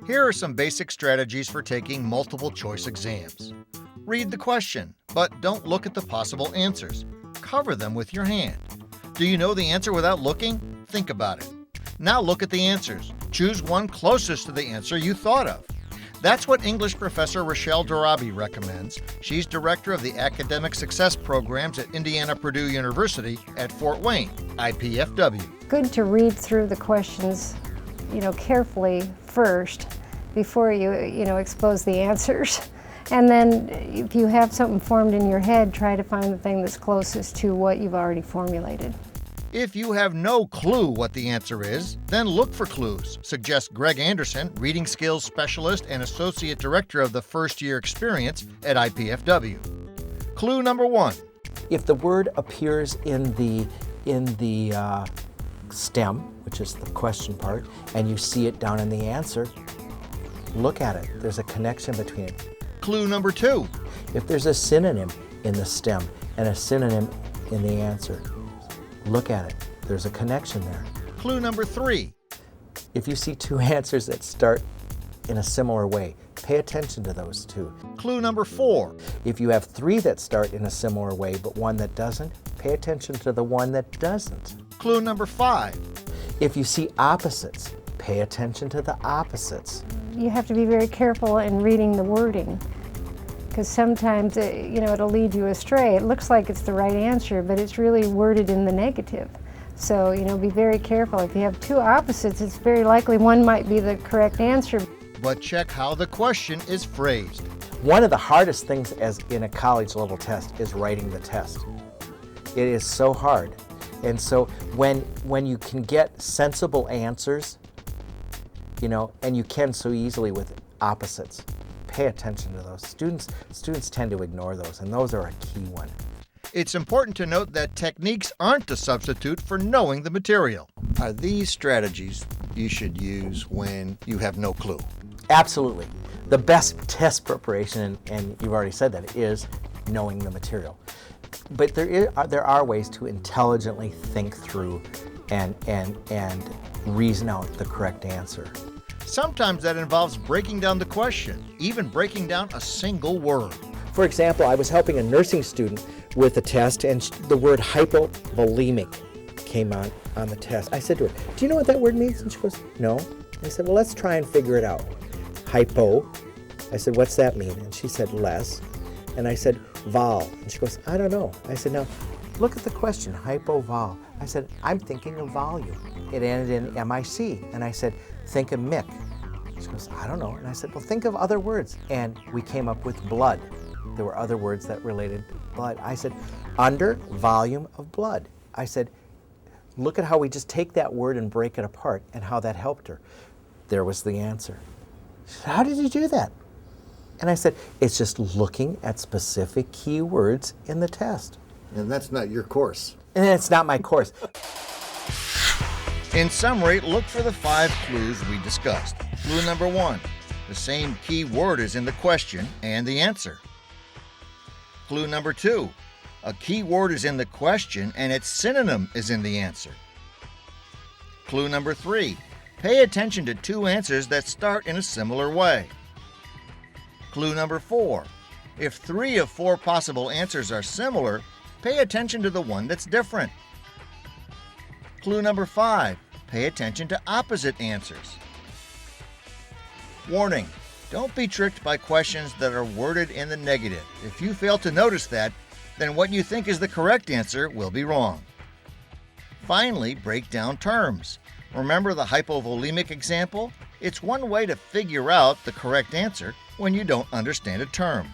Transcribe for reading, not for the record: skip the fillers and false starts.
Here are some basic strategies for taking multiple choice exams. Read the question, but don't look at the possible answers. Cover them with your hand. Do you know the answer without looking? Think about it. Now look at the answers. Choose one closest to the answer you thought of. That's what English professor Rochelle Darabi recommends. She's director of the Academic Success Programs at Indiana-Purdue University at Fort Wayne, IPFW. Good to read through the questions, carefully first before you expose the answers. And then if you have something formed in your head, try to find the thing that's closest to what you've already formulated. If you have no clue what the answer is, then look for clues, suggests Greg Anderson, Reading Skills Specialist and Associate Director of the First Year Experience at IPFW. Clue number 1. If the word appears in the stem, which is the question part, and you see it down in the answer, look at it. There's a connection between it. Clue number 2. If there's a synonym in the stem and a synonym in the answer, look at it. There's a connection there. Clue number 3. If you see two answers that start in a similar way, pay attention to those two. Clue number 4. If you have 3 that start in a similar way but one that doesn't, pay attention to the one that doesn't. Clue number 5. If you see opposites, pay attention to the opposites. You have to be very careful in reading the wording, because sometimes it'll lead you astray. It looks like it's the right answer, but it's really worded in the negative. So be very careful. If you have 2 opposites, it's very likely one might be the correct answer. But check how the question is phrased. One of the hardest things as in a college level test is writing the test. It is so hard. And so when you can get sensible answers, and you can so easily with opposites, pay attention to those. Students tend to ignore those, and those are a key one. It's important to note that techniques aren't a substitute for knowing the material. Are these strategies you should use when you have no clue? Absolutely. The best test preparation, and you've already said that, is knowing the material. But there are ways to intelligently think through and reason out the correct answer. Sometimes that involves breaking down the question, even breaking down a single word. For example, I was helping a nursing student with a test, and the word hypovolemic came on the test. I said to her, "Do you know what that word means?" And she goes, "No." I said, "Well, let's try and figure it out." Hypo. I said, "What's that mean?" And she said, "Less." And I said, "Vol." And she goes, "I don't know." I said, "Now, look at the question, hypovol." I said, "I'm thinking of volume." It ended in MIC. And I said, "Think of Mick." She goes, "I don't know." And I said, "Well, think of other words." And we came up with blood. There were other words that related to blood. I said, "Under volume of blood." I said, "Look at how we just take that word and break it apart," and how that helped her. There was the answer. She said, "How did you do that?" And I said, "It's just looking at specific key words in the test." And that's not your course. And it's not my course. In summary, look for the 5 clues we discussed. Clue number 1, the same key word is in the question and the answer. Clue number 2, a key word is in the question and its synonym is in the answer. Clue number 3, pay attention to 2 answers that start in a similar way. Clue number 4, if 3 of 4 possible answers are similar, pay attention to the one that's different. Clue number 5, pay attention to opposite answers. Warning, don't be tricked by questions that are worded in the negative. If you fail to notice that, then what you think is the correct answer will be wrong. Finally, break down terms. Remember the hypovolemic example? It's one way to figure out the correct answer when you don't understand a term.